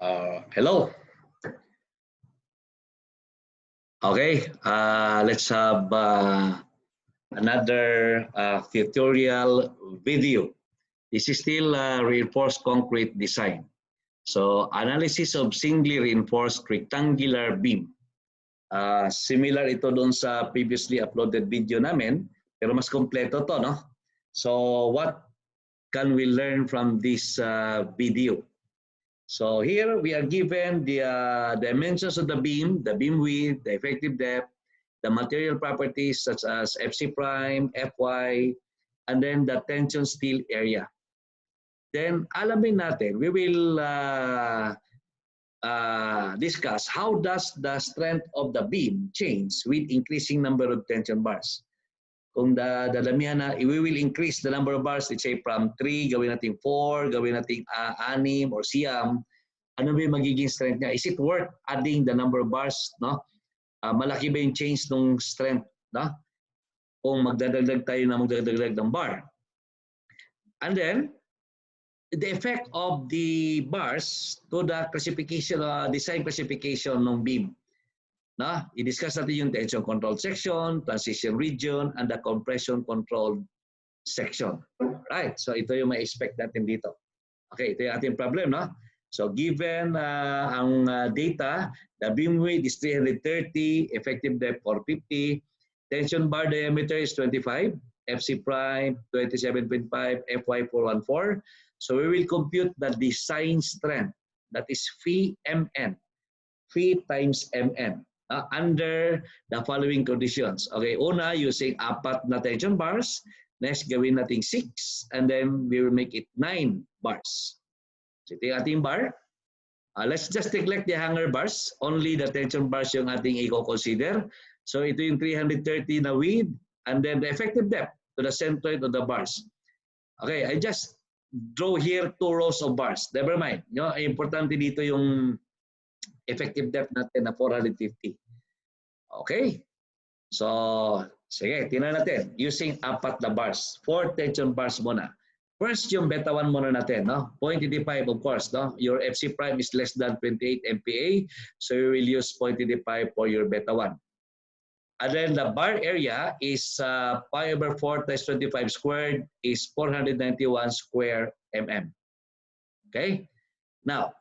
Hello. Okay, let's have another tutorial video. This is still reinforced concrete design. So, analysis of singly reinforced rectangular beam. Similar ito doon sa previously uploaded video namin, pero mas kompleto to, no? So, what can we learn from this video? So here we are given the dimensions of the beam width, the effective depth, the material properties such as FC prime, Fy, and then the tension steel area. Then alamin natin, we will discuss how does the strength of the beam change with increasing number of tension bars. Kung dadamihan na, we will increase the number of bars, let's say from 3, gawin natin 4, gawin natin 6 or siyam, ano ba yung magiging strength niya? Is it worth adding the number of bars? No? Malaki ba yung change ng strength? No? Kung magdadagdag tayo na magdadagdag ng bar. And then, the effect of the bars to the classification, design classification ng beam. No? I-discuss natin yung tension control section, transition region, and the compression control section. Right, so ito yung ma-expect natin dito. Okay, ito yung ating problem, no? So given ang data, the beam width is 330, effective depth 450, tension bar diameter is 25, FC prime 27.5, Fy 414. So we will compute the design strength, that is Phi Mn, Phi times Mn, under the following conditions. Okay, una, using 4 na tension bars. Next, gawin natin 6, and then we will make it 9 bars. So ito yung ating bar. Let's just neglect the hanger bars. Only the tension bars yung ating i-consider. So ito yung 330 na width, and then the effective depth to the centroid of the bars. Okay, I just draw here 2 rows of bars. Never mind. No, importante dito yung effective depth natin na 450. Okay. So, sige, tingnan natin. Using 4 na bars. 4 tension bars muna. First, yung beta 1 muna natin. No? 0.85 of course. No? Your FC prime is less than 28 MPa. So, you will use 0.85 for your beta 1. And then the bar area is pi over 4 times 25 squared is 491 square mm. Okay? Now,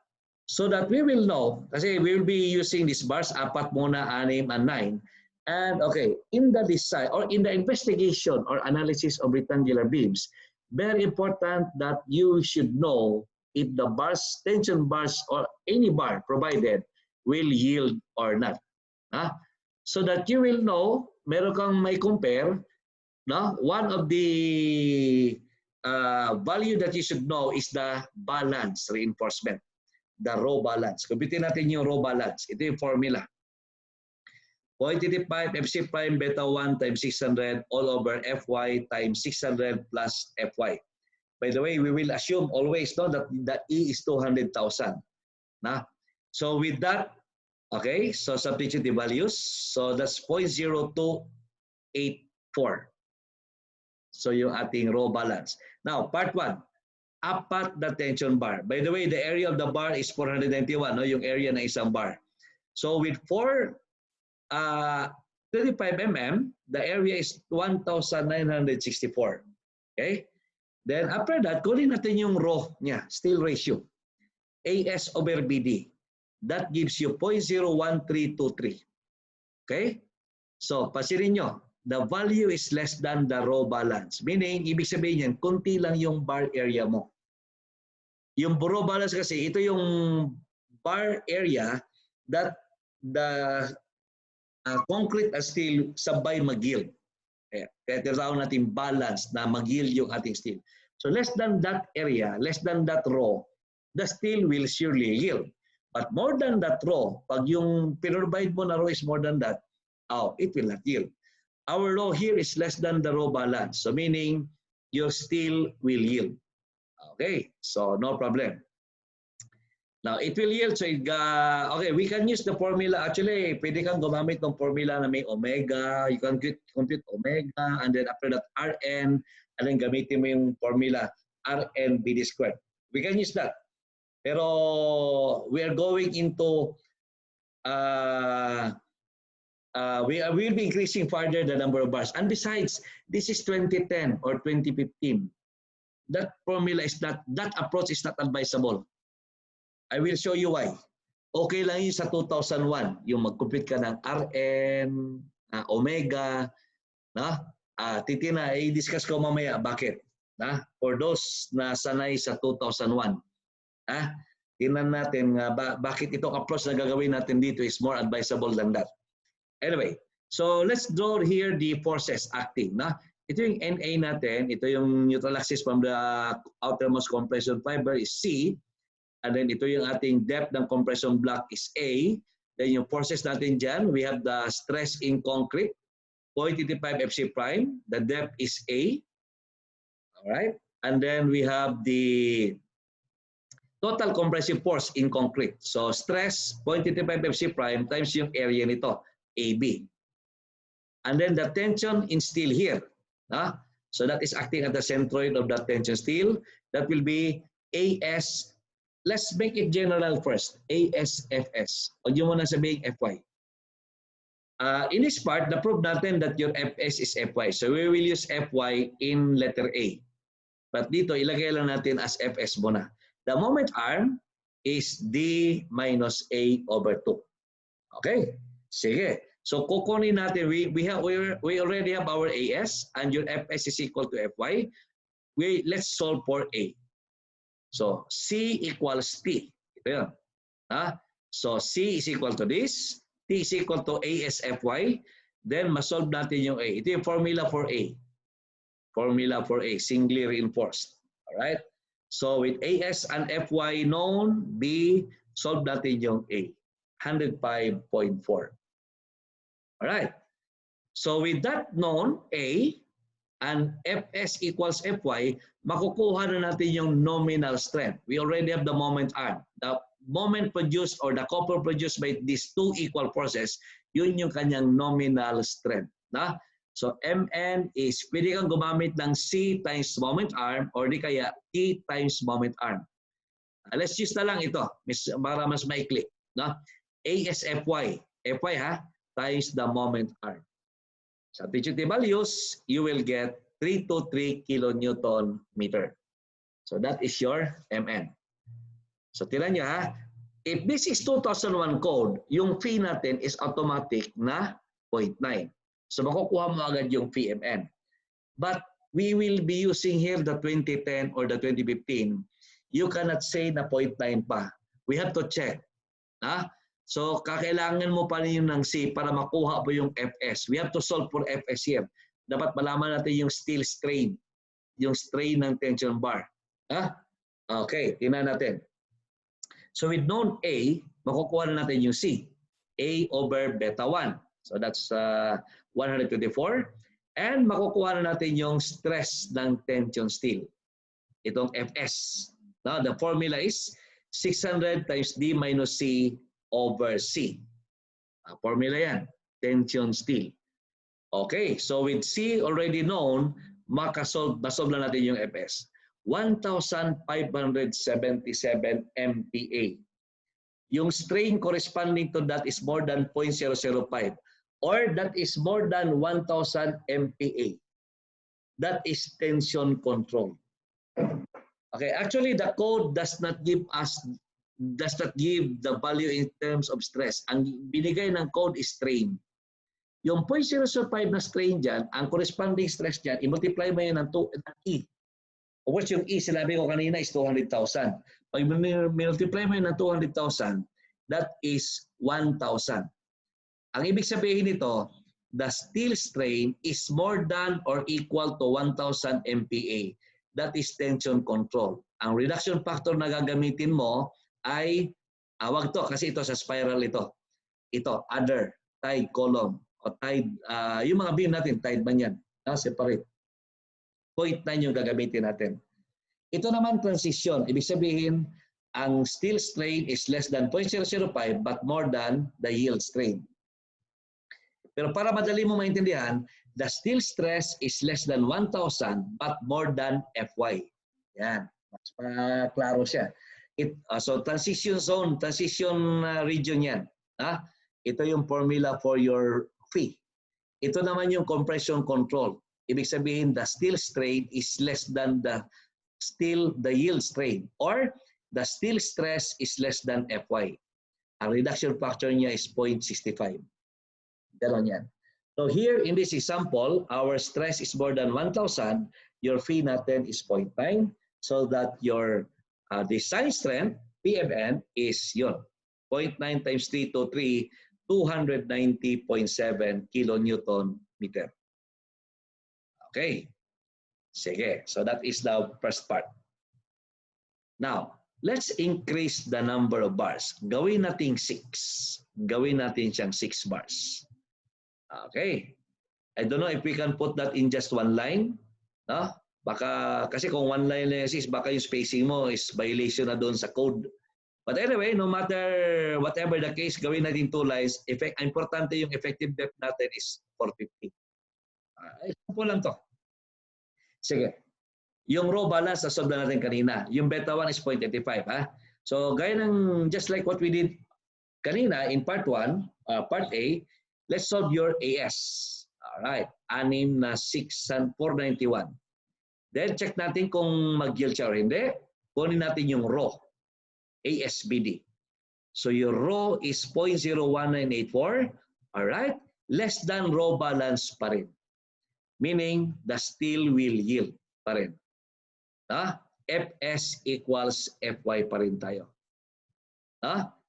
so that we will know, kasi we will be using these bars, 4 muna, 6, and 9. And okay, in the design or in the investigation or analysis of rectangular beams, very important that you should know if the bars, tension bars, or any bar provided will yield or not. So that you will know, meron kang may compare, no? One of the value that you should know is the balance reinforcement, the row balance. Kumpitin natin yung row balance. Ito yung formula. 0.85 FC prime beta 1 times 600 all over Fy times 600 plus Fy. By the way, we will assume always no, that the E is 200,000. Nah? So with that, okay, so substitute the values. So that's 0.0284. So yung ating row balance. Now, part 1. 4 na tension bar. By the way, the area of the bar is 491, no? Yung area ng isang bar. So with 35 mm, the area is 1,964. Okay? Then after that, kunin natin yung row niya, steel ratio. AS over BD. That gives you 0.01323. Okay? So, pasirin nyo, the value is less than the row balance. Meaning, ibig sabihin yan, kunti lang yung bar area mo. Yung row balance kasi, ito yung bar area that the concrete and steel sabay mag-yield. Kaya tinatawag natin balance na mag-yield yung ating steel. So less than that area, less than that row, the steel will surely yield. But more than that row, pag yung pinrovide mo na row is more than that, it will not yield. Our row here is less than the row balance. So meaning your steel will yield. Okay, so no problem. Now, it will yield. So, okay, we can use the formula. Actually, pwede kang gumamit ng formula na may omega. You can compute omega. And then after that, Rn. And then gamitin mo yung formula Rn BD squared. We can use that. Pero we are going into we will be increasing further the number of bars. And besides, this is 2010 or 2015. That formula is not, that approach is not advisable. I will show you why. Okay lang yun sa 2001, yung mag-compute ka ng RN, omega, na? Titina, i-discuss ko mamaya bakit. Na? For those na sanay sa 2001. Tingnan natin bakit itong approach na gagawin natin dito is more advisable than that. Anyway, so let's draw here the forces acting. Na? Ito yung NA natin, ito yung neutral axis from the outermost compression fiber is C. And then ito yung ating depth ng compression block is A. Then yung forces natin dyan, we have the stress in concrete, 0.85 FC prime. The depth is A. Alright? And then we have the total compressive force in concrete. So stress, 0.85 FC prime times yung area nito, AB. And then the tension in steel here. So that is acting at the centroid of that tension steel. That will be AS. Let's make it general first. ASFS. Huwag nyo muna sabihin FY. In this part, na-prove natin that your FS is FY. So we will use FY in letter A. But dito, ilagay lang natin as FS muna. The moment arm is D minus A over 2. Okay? Sige. So kukunin natin, we already have our AS and your FS is equal to FY. Let's solve for A. So, C equals T. Ito yun. So, C is equal to this. T is equal to ASFY. Then, masolve natin yung A. Ito yung formula for A. Formula for A, singly reinforced. Alright? So, with AS and FY known, B, solve natin yung A. 105.4. Alright? So, with that known, A, and Fs equals Fy, makukuha na natin yung nominal strength. We already have the moment arm. The moment produced or the couple produced by these two equal forces, yun yung kanyang nominal strength. Na? So Mn is, pwede kang gumamit ng C times moment arm or di kaya T times moment arm. Let's use na lang ito para mas maikli. Na? ASFy, Fy times the moment arm. Sa TGT values, you will get 323 kilonewton meter. So that is your Mn. So tira nyo if this is 2001 code, yung fee natin is automatic na 0.9. So makukuha mo agad yung fee Mn. But we will be using here the 2010 or the 2015. You cannot say na 0.9 pa. We have to check. So, kakailangan mo pa rin yung ng C para makuha po yung Fs. We have to solve for Fs here. Dapat malaman natin yung steel strain. Yung strain ng tension bar. Okay, tingnan natin. So, with known A, makukuha na natin yung C. A over beta 1. So, that's 124. And makukuha na natin yung stress ng tension steel. Itong Fs. Now, the formula is 600 times D minus C over C. Formula yan. Tension steel. Okay, so with C already known, masolve na natin yung Fs. 1,577 MPa. Yung strain corresponding to that is more than 0.005 or that is more than 1,000 MPa. That is tension control. Okay, actually the code does not give the value in terms of stress. Ang binigay ng code is strain. Yung 0.005 na strain dyan, ang corresponding stress dyan, i-multiply mo yun ng E. Of course, yung E, sinabi ko kanina is 200,000. Pag multiply mo yun ng 200,000, that is 1,000. Ang ibig sabihin nito, the steel strain is more than or equal to 1,000 MPa. That is tension control. Ang reduction factor na gagamitin mo ay, wag to kasi ito sa spiral ito. Ito, other, tide column, o tide, yung mga beam natin, tide man yan, separate. 0.9 yung gagamitin natin. Ito naman transition, ibig sabihin, ang steel strain is less than 0.005 but more than the yield strain. Pero para madali mo maintindihan, the steel stress is less than 1,000 but more than Fy. Yan, mas klaro siya. So transition zone, transition region yan. Ito yung formula for your fee. Ito naman yung compression control. Ibig sabihin, the steel strain is less than the yield strain, or the steel stress is less than Fy. Ang reduction factor niya is 0.65. Ganon yan. So here in this example, our stress is more than 1,000. Your fee natin is 0.9. So that your design strength, PMN, is yun. 0.9 times 3 to 3, 290.7 kilonewton meter. Okay. Sige. So that is the first part. Now, let's increase the number of bars. Gawin natin 6. Gawin natin siyang 6 bars. Okay. I don't know if we can put that in just one line. No? Baka, kasi kung one line lang is, baka yung spacing mo is violation na doon sa code. But anyway, no matter whatever the case, gawin natin 2 lines. Importante yung effective depth natin is 450. Example lang to. Sige. Yung raw balance, nasolve na natin kanina. Yung beta 1 is 0.85. So, gaya ng, just like what we did kanina in part 1, part A, let's solve your AS. Alright. 6 na 491. Then, check natin kung mag-yield siya or hindi. Kunin natin yung raw. ASBD. So your raw is 0.01984. Alright? Less than raw balance pa rin. Meaning, the steel will yield pa rin. Fs equals Fy pa rin tayo.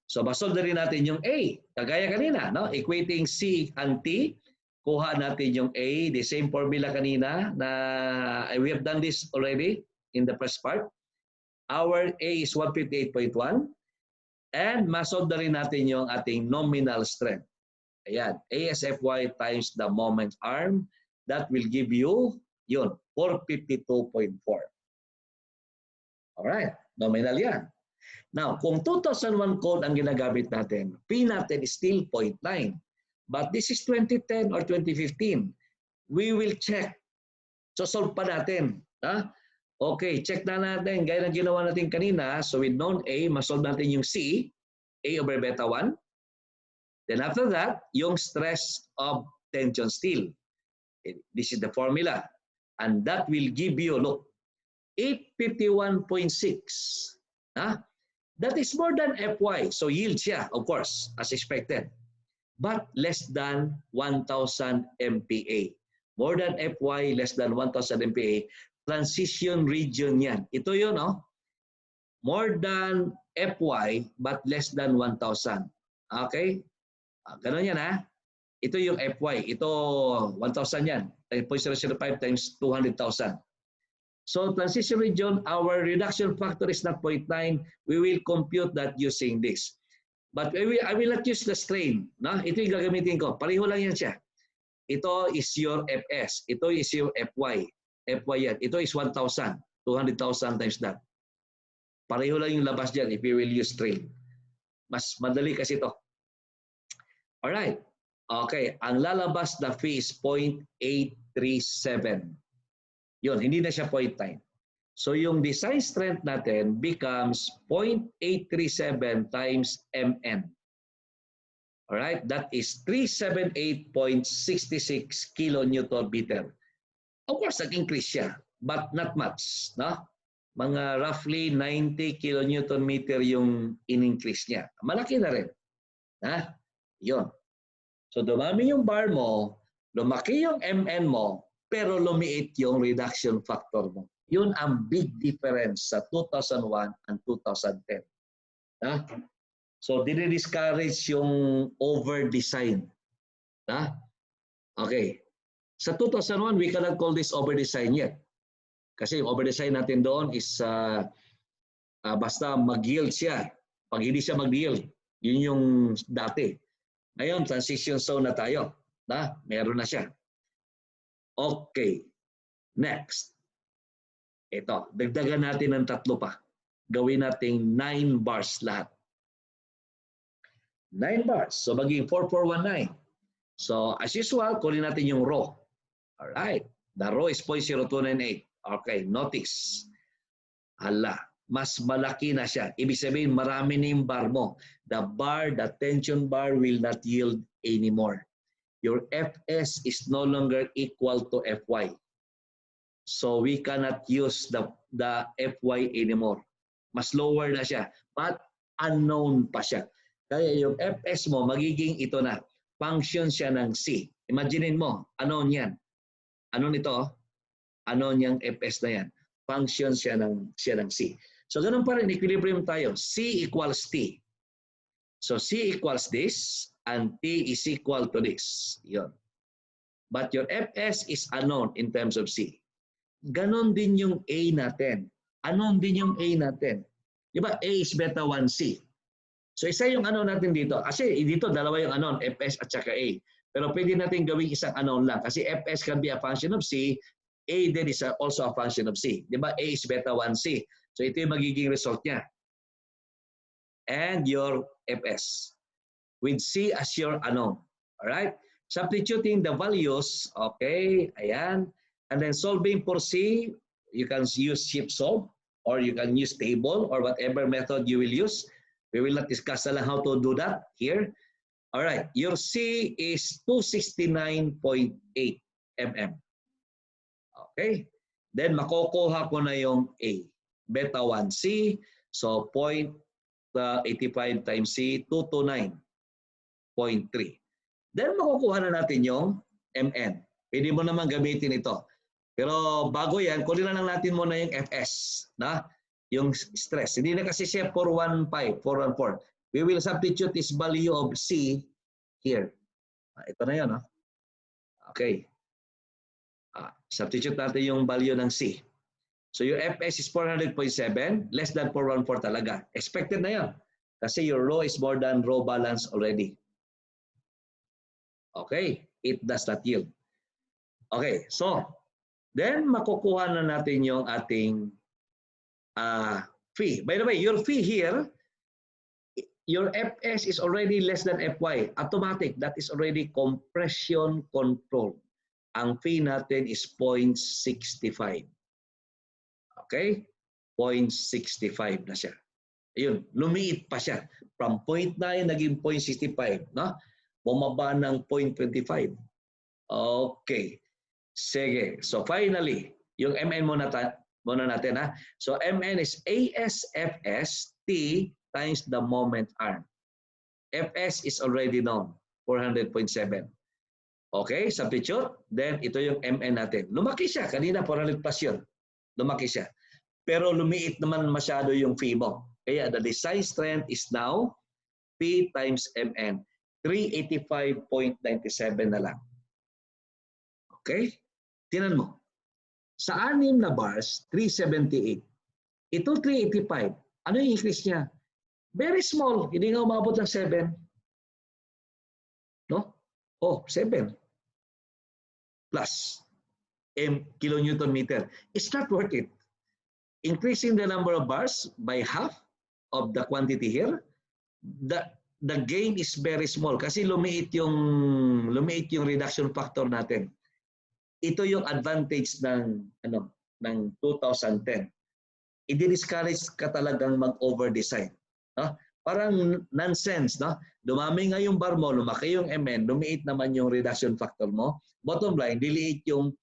So, masolve na rin natin yung A. Kagaya kanina, no? Equating C and T. Kuha natin yung A. The same formula kanina na we have done this already in the first part. Our A is 158.1 and masolve na rin natin yung ating nominal strength. Ayan, ASFY times the moment arm, that will give you yun, 452.4. Alright, nominal yan. Now, kung 2001 code ang ginagamit natin, P natin is still 0.9. But this is 2010 or 2015. We will check. So, solve pa natin. Okay, check na natin. Gaya ng ginawa natin kanina. So with known A, masolve natin yung C, A over beta 1. Then after that, yung stress of tension steel. This is the formula. And that will give you, look, 851.6. That is more than Fy. So yield siya, of course, as expected. But less than 1,000 MPa. More than Fy, less than 1,000 MPa. Transition region yan. Ito yun, no? More than Fy, but less than 1,000. Okay? Ganun yan, ha? Ito yung Fy. Ito, 1,000 yan. 0.005 times 200,000. So, transition region, our reduction factor is not 0.9. We will compute that using this. But I will not use the strain. No? Ito yung gagamitin ko. Pareho lang yan siya. Ito is your Fs. Ito is your Fy. Fy yan. Ito is 1,000. 200,000 times that. Pareho lang yung labas dyan if you will use strain. Mas madali kasi ito. Alright. Okay. Ang lalabas na fee is 0.837. Yun. Hindi na siya 0.9. So yung design strength natin becomes 0.837 times Mn. Alright. That is 378.66 kilonewton meter. Of course, nag-increase siya, but not much. No? Mga roughly 90 kilonewton meter yung in-increase niya. Malaki na rin. Yun. So, dumami yung bar mo, lumaki yung MN mo, pero lumiit yung reduction factor mo. Yun ang big difference sa 2001 and 2010. So, dinidiscourage yung over-design. Okay. Sa 2001, we cannot call this over-design yet. Kasi yung over-design natin doon is basta mag-yield siya. Pag hindi siya mag-yield, yun yung dati. Ngayon, transition zone na tayo. Meron na siya. Okay. Next. Ito, dagdagan natin ng 3 pa. Gawin natin 9 bars lahat. 9 bars. So, maging 4,419. So, as usual, kunin natin yung raw. Alright. The raw is 0.0298. Okay, notice. Hala. mas malaki na siya. Ibig sabihin, marami na yung bar mo. The tension bar will not yield anymore. Your Fs is no longer equal to Fy. So we cannot use the Fy anymore. Mas lower na siya. But unknown pa siya. Kaya yung Fs mo, magiging ito na. Function siya ng C. Imaginein mo, unknown yan. Ano nito? Unknown yung Fs na yan. Function siya ng C. So ganun pa rin, equilibrium tayo. C equals T. So C equals this and T is equal to this. Yun. But your Fs is unknown in terms of C. Ganon din yung A natin. Unknown din yung A natin. Diba? A is beta 1C. So isa yung unknown natin dito. Kasi dito dalawa yung unknown, Fs at saka A. Pero pwede natin gawing isang unknown lang. Kasi Fs can be a function of C. A then is also a function of C. Diba? A is beta 1C. So ito yung magiging result niya. And your Fs. With C as your unknown. Alright? Substituting the values. Okay. Ayan. And then solving for C, you can use shift solve or you can use table or whatever method you will use. We will not discuss how to do that here. Alright. Your C is 269.8 mm. Okay. Then makukuha ko na yung A. Beta 1C. So 0.85 times C, 229.3. Then makukuha na natin yung MN. Pwede mo naman gamitin ito. Pero bago yan, kunin na lang natin muna yung Fs. Na? Yung stress. Hindi na kasi siya 415, 414. We will substitute this value of C here. Ito na yan. Okay. Substitute natin yung value ng C. So your Fs is 400.7, less than 414 talaga. Expected na yan. Kasi your rho is more than rho balance already. Okay. It does not yield. Okay. So, then makukuha na natin yung ating phi. By the way, your phi here, your Fs is already less than Fy. Automatic. That is already compression control. Ang phi natin is 0.65. Okay? 0.65 na siya. Ayun, lumiit pa siya. From 0.9 naging 0.65. No? Bumaba ng 0.25. Okay. Sige. So finally, yung MN muna natin. Ha? So MN is ASFS T times the moment arm. Fs is already known. 400.7. Okay, substitute. Then ito yung MN natin. Lumaki siya. Kanina 400 plus yun. Lumaki siya. Pero lumiit naman masyado yung phi mo. Kaya the design strength is now P times MN. 385.97 na lang. Okay? Tingnan mo. Sa 6 na bars, 378. Ito 385. Ano yung increase niya? Very small. Hindi nga umabot ng 7. No? Oh, 7. Plus kilonewton meter. It's not worth it. Increasing the number of bars by half of the quantity here, the gain is very small kasi lumiit yung reduction factor natin. Ito yung advantage ng 2010. I-discourage ka talagang mag-over-design. No? Parang nonsense, no? Dumami nga yung bar mo, lumaki yung MN, lumiit naman yung reduction factor mo. Bottom line, diliit yung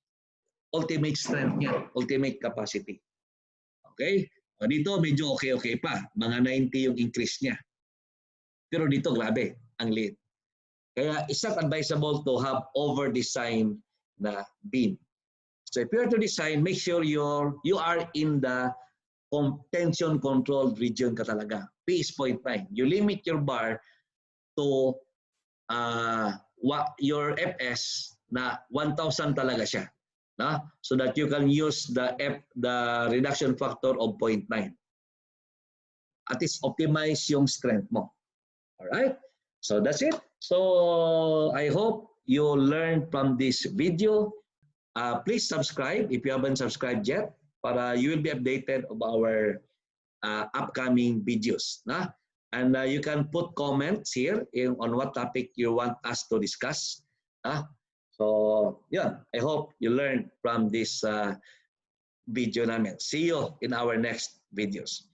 ultimate strength niya, ultimate capacity. Okay? O dito medyo okay pa. Mga 90 yung increase niya. Pero dito grabe, ang liit. Kaya it's not advisable to have over-design na beam. So if you are to design, make sure you are in the tension controlled region ka talaga. P is 0.9. You limit your bar to your Fs na 1,000 talaga siya. No? So that you can use the reduction factor of 0.9. At least optimize yung strength mo. Alright? So that's it. So I hope you learned from this video. Please subscribe if you haven't subscribed yet para you will be updated of our upcoming videos. No? And you can put comments here on what topic you want us to discuss. So, yeah, I hope you learned from this video namin. See you in our next videos.